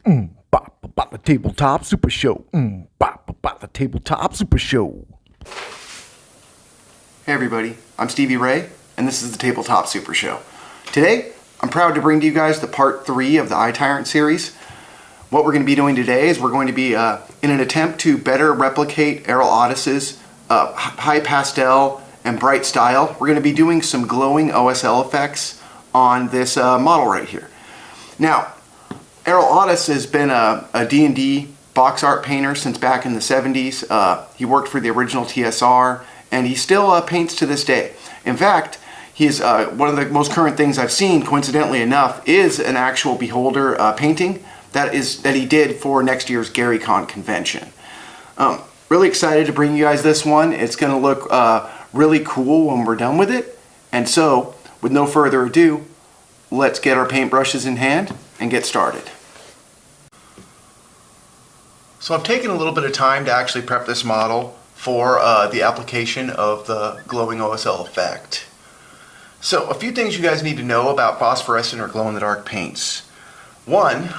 Bop the tabletop super show. Bop the tabletop super show. Hey everybody, I'm Stevie Ray, and this is the Tabletop Super Show. Today, I'm proud to bring to you guys the part 3 of the Eye Tyrant series. What we're going to be doing today is we're going to be, in an attempt to better replicate Erol Otus's high pastel and bright style, we're going to be doing some glowing OSL effects on this model right here. Now, Erol Otus has been a D&D box art painter since back in the 70s. He worked for the original TSR, and he still paints to this day. In fact, he's one of the most current things I've seen, coincidentally enough, is an actual Beholder painting that he did for next year's GaryCon convention. Really excited to bring you guys this one. It's going to look really cool when we're done with it. And so, with no further ado, let's get our paintbrushes in hand and get started. So I've taken a little bit of time to actually prep this model for the application of the glowing OSL effect. So a few things you guys need to know about phosphorescent or glow-in-the-dark paints. One,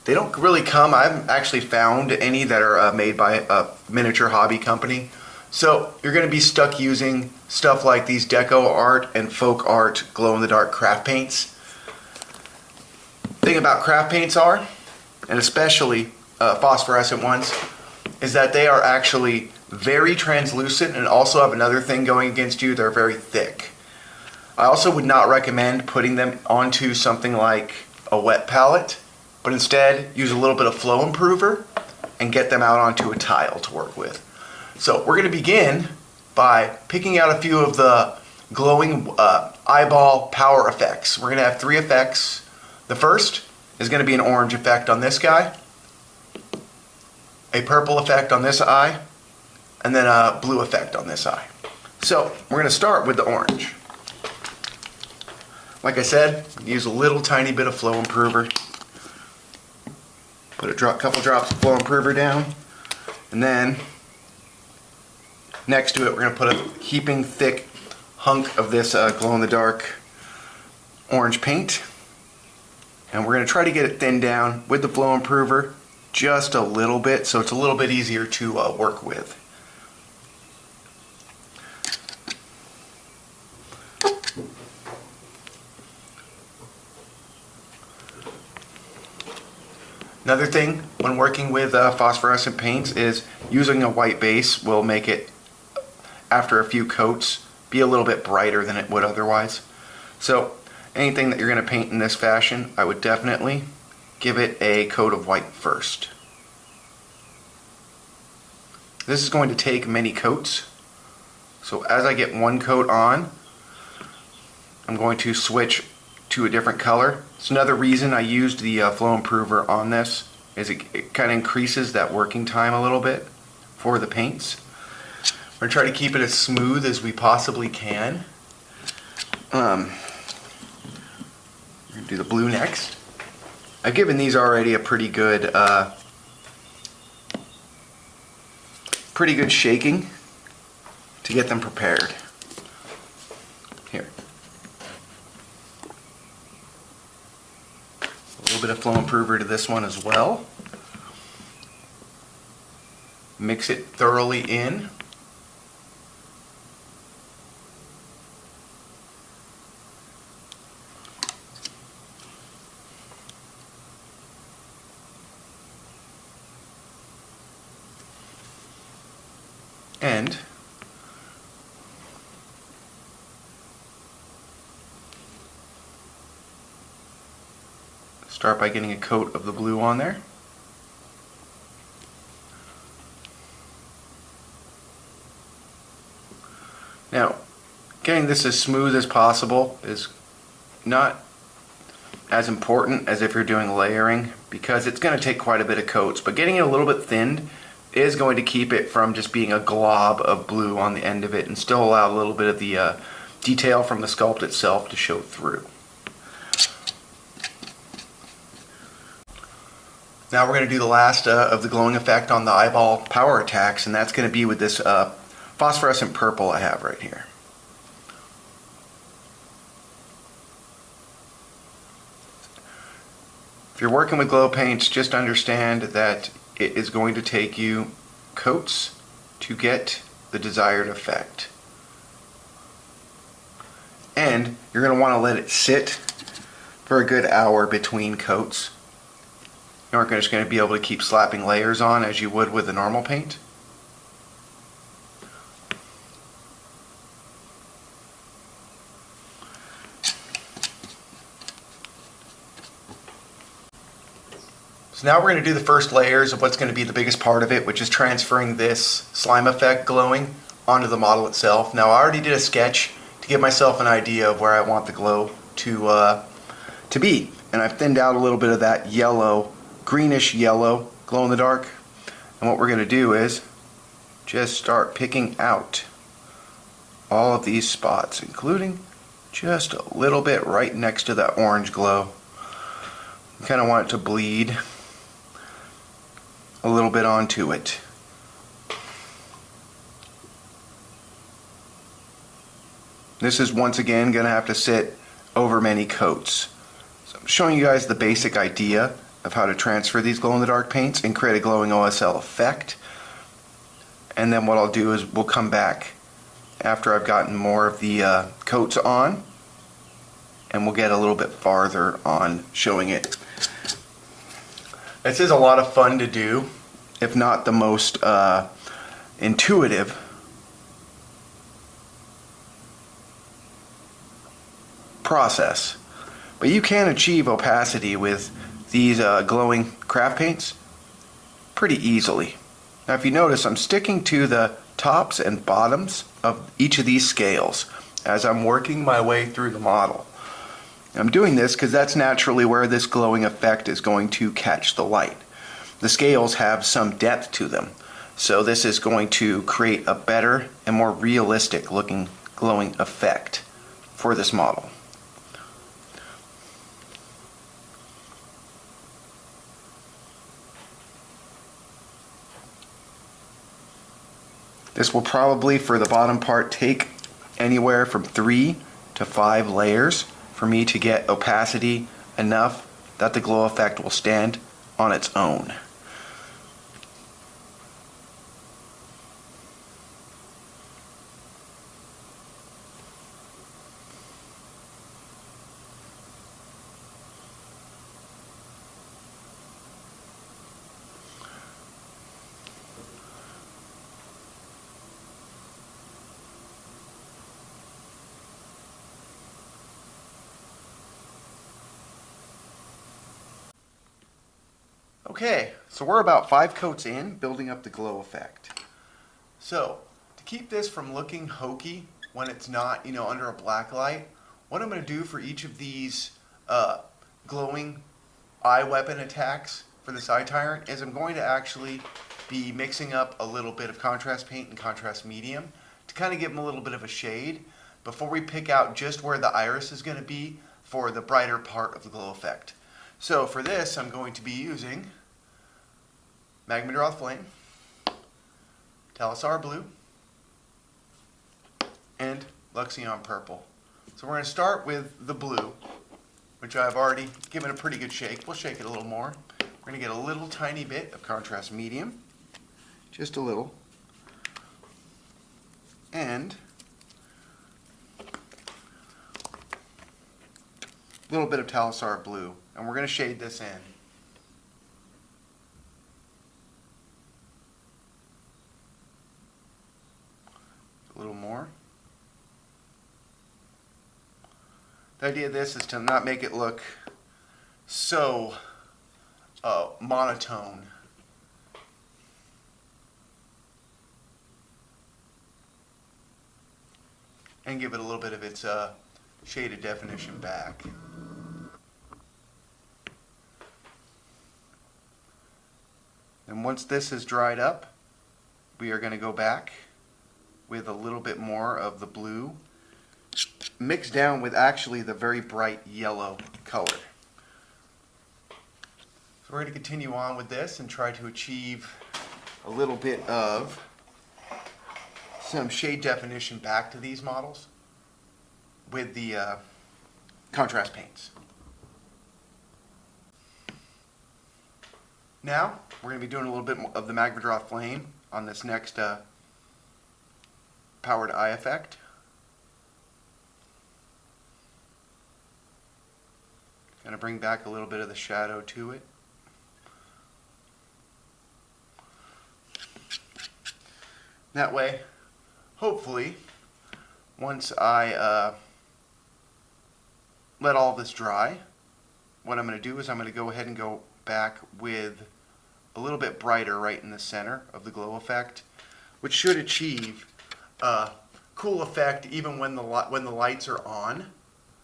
they don't really come, I haven't actually found any that are made by a miniature hobby company. So you're going to be stuck using stuff like these Deco art and folk art glow-in-the-dark craft paints. The thing about craft paints are, and especially phosphorescent ones, is that they are actually very translucent and also have another thing going against you, they're very thick. I also would not recommend putting them onto something like a wet palette, but instead use a little bit of flow improver and get them out onto a tile to work with. So we're going to begin by picking out a few of the glowing eyeball power effects. We're going to have 3 effects. The first is going to be an orange effect on this guy, a purple effect on this eye, and then a blue effect on this eye. So we're going to start with the orange. Like I said, use a little tiny bit of flow improver. Put a couple drops of flow improver down, and then next to it we're going to put a heaping thick hunk of this glow-in-the-dark orange paint, and we're going to try to get it thinned down with the flow improver just a little bit, so it's a little bit easier to work with. Another thing when working with phosphorescent paints is using a white base will make it, after a few coats, be a little bit brighter than it would otherwise. So anything that you're going to paint in this fashion, I would definitely give it a coat of white first. This is going to take many coats, so as I get one coat on, I'm going to switch to a different color. It's another reason I used the flow improver on this, is it kind of increases that working time a little bit for the paints. We're going to try to keep it as smooth as we possibly can. We're going to do the blue next. I've given these already a pretty good shaking to get them prepared. Here. A little bit of flow improver to this one as well. Mix it thoroughly in. And start by getting a coat of the blue on there. Now, getting this as smooth as possible is not as important as if you're doing layering, because it's going to take quite a bit of coats, but getting it a little bit thinned is going to keep it from just being a glob of blue on the end of it and still allow a little bit of the detail from the sculpt itself to show through. Now we're going to do the last of the glowing effect on the eyeball power attacks, and that's going to be with this phosphorescent purple I have right here. If you're working with glow paints, just understand that it is going to take you coats to get the desired effect. And you're going to want to let it sit for a good hour between coats. You aren't just going to be able to keep slapping layers on as you would with a normal paint. So now we're going to do the first layers of what's going to be the biggest part of it, which is transferring this slime effect glowing onto the model itself. Now I already did a sketch to give myself an idea of where I want the glow to be. And I've thinned out a little bit of that yellow, greenish yellow glow in the dark. And what we're going to do is just start picking out all of these spots, including just a little bit right next to that orange glow. You kind of want it to bleed a little bit onto it. This is once again going to have to sit over many coats. So I'm showing you guys the basic idea of how to transfer these glow-in-the-dark paints and create a glowing OSL effect. And then what I'll do is we'll come back after I've gotten more of the coats on, and we'll get a little bit farther on showing it. This is a lot of fun to do, if not the most intuitive. Process. But you can achieve opacity with these glowing craft paints pretty easily. Now if you notice, I'm sticking to the tops and bottoms of each of these scales as I'm working my way through the model. I'm doing this because that's naturally where this glowing effect is going to catch the light. The scales have some depth to them, so this is going to create a better and more realistic looking glowing effect for this model. This will probably, for the bottom part, take anywhere from 3 to 5 layers for me to get opacity enough that the glow effect will stand on its own. Okay, so we're about 5 coats in, building up the glow effect. So, to keep this from looking hokey when it's not, under a black light, what I'm going to do for each of these glowing eye weapon attacks for this eye tyrant is I'm going to actually be mixing up a little bit of contrast paint and contrast medium to kind of give them a little bit of a shade before we pick out just where the iris is going to be for the brighter part of the glow effect. So for this, I'm going to be using Magma Draw Flame, Talisar Blue, and Luxion Purple. So we're going to start with the blue, which I've already given a pretty good shake. We'll shake it a little more. We're going to get a little tiny bit of contrast medium, just a little, and a little bit of Talisar Blue. And we're going to shade this in. A little more. The idea of this is to not make it look so monotone. And give it a little bit of its shaded definition back. And once this is dried up, we are going to go back with a little bit more of the blue mixed down with actually the very bright yellow color. So we're going to continue on with this and try to achieve a little bit of some shade definition back to these models with the contrast paints. Now, we're going to be doing a little bit of the magma draw flame on this next powered eye effect. Going to bring back a little bit of the shadow to it. That way, hopefully, once I let all this dry, what I'm going to do is I'm going to go ahead and go back with a little bit brighter right in the center of the glow effect, which should achieve a cool effect even when the lights are on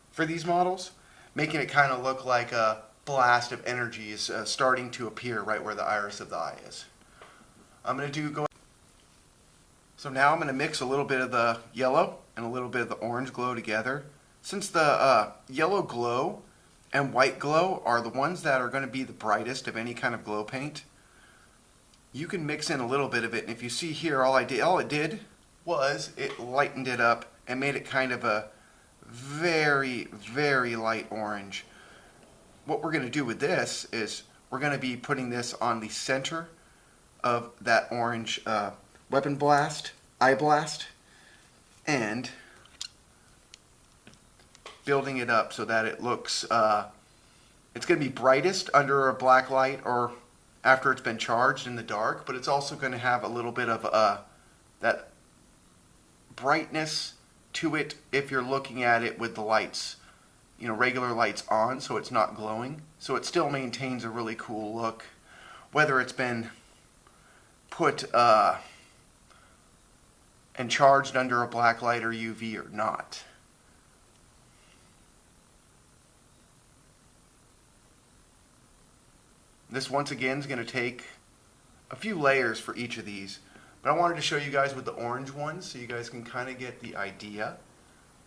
for these models, making it kind of look like a blast of energy is starting to appear right where the iris of the eye is. I'm going to go. So now I'm going to mix a little bit of the yellow and a little bit of the orange glow together. Since the yellow glow and white glow are the ones that are going to be the brightest of any kind of glow paint, you can mix in a little bit of it. And if you see here, all it did was it lightened it up and made it kind of a very, very light orange. What we're going to do with this is we're going to be putting this on the center of that orange weapon blast, eye blast, and building it up so that it looks, it's going to be brightest under a black light or after it's been charged in the dark, but it's also going to have a little bit of that brightness to it if you're looking at it with the lights, you know, regular lights on, so it's not glowing. So it still maintains a really cool look, whether it's been put and charged under a black light or UV or not. This once again is going to take a few layers for each of these, but I wanted to show you guys with the orange ones so you guys can kind of get the idea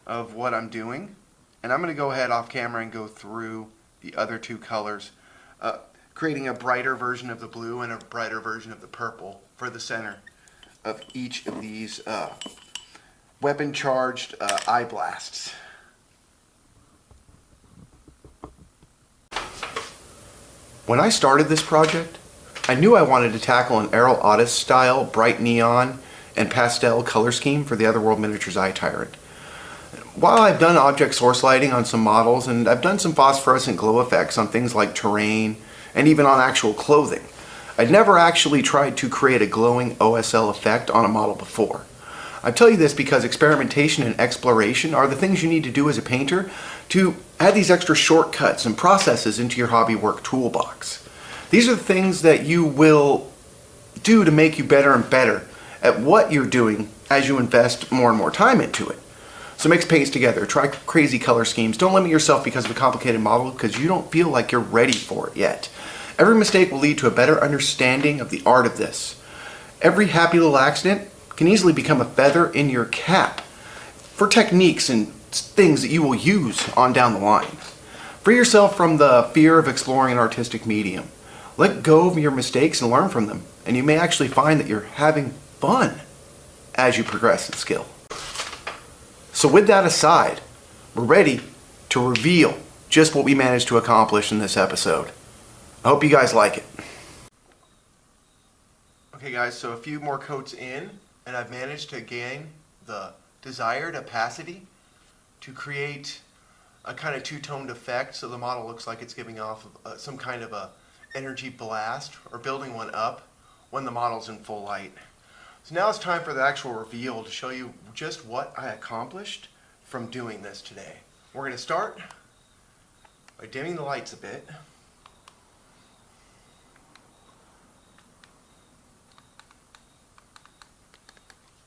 of what I'm doing. And I'm going to go ahead off camera and go through the other two colors, creating a brighter version of the blue and a brighter version of the purple for the center of each of these weapon charged eye blasts. When I started this project, I knew I wanted to tackle an Erol Otus style bright neon and pastel color scheme for the Otherworld Miniatures Eye Tyrant. While I've done object source lighting on some models and I've done some phosphorescent glow effects on things like terrain and even on actual clothing, I'd never actually tried to create a glowing OSL effect on a model before. I tell you this because experimentation and exploration are the things you need to do as a painter to add these extra shortcuts and processes into your hobby work toolbox. These are the things that you will do to make you better and better at what you're doing as you invest more and more time into it. So mix paints together, try crazy color schemes, don't limit yourself because of a complicated model because you don't feel like you're ready for it yet. Every mistake will lead to a better understanding of the art of this. Every happy little accident can easily become a feather in your cap for techniques and things that you will use on down the line. Free yourself from the fear of exploring an artistic medium. Let go of your mistakes and learn from them, and you may actually find that you're having fun as you progress in skill. So with that aside, we're ready to reveal just what we managed to accomplish in this episode. I hope you guys like it. Okay guys, so a few more coats in, and I've managed to gain the desired opacity to create a kind of two-toned effect so the model looks like it's giving off some kind of a energy blast or building one up when the model's in full light. So now it's time for the actual reveal to show you just what I accomplished from doing this today. We're going to start by dimming the lights a bit.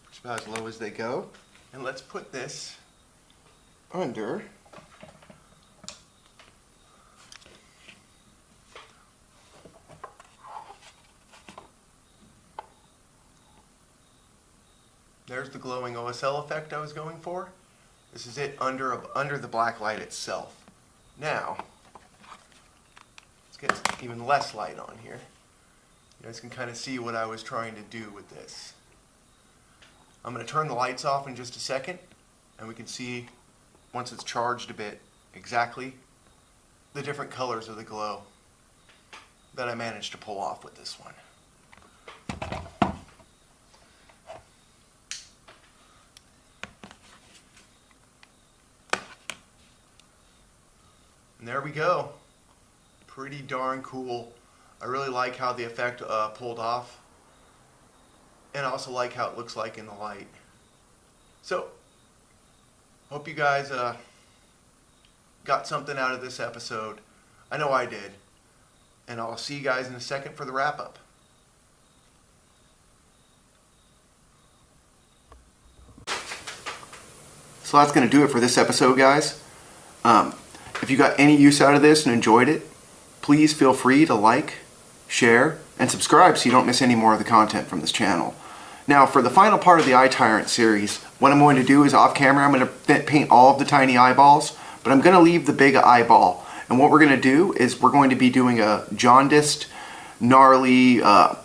Just about as low as they go. And let's put this under there's the glowing OSL effect I was going for. This is it under the black light itself. Now, let's get even less light on here. You guys can kind of see what I was trying to do with this. I'm going to turn the lights off in just a second, and we can see, once it's charged a bit, exactly the different colors of the glow. that I managed to pull off with this one. And there we go. Pretty darn cool. I really like how the effect pulled off. And I also like how it looks like in the light. So, hope you guys got something out of this episode. I know I did. And I'll see you guys in a second for the wrap-up. So that's going to do it for this episode, guys. If you got any use out of this and enjoyed it, please feel free to like, share, and subscribe so you don't miss any more of the content from this channel. Now, for the final part of the Eye Tyrant series, what I'm going to do is off camera, I'm going to paint all of the tiny eyeballs, but I'm going to leave the big eyeball. And what we're going to do is we're going to be doing a jaundiced, gnarly,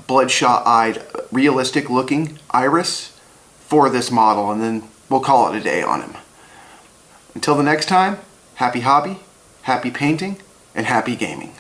bloodshot-eyed, realistic-looking iris for this model, and then we'll call it a day on him. Until the next time, happy hobby, happy painting, and happy gaming.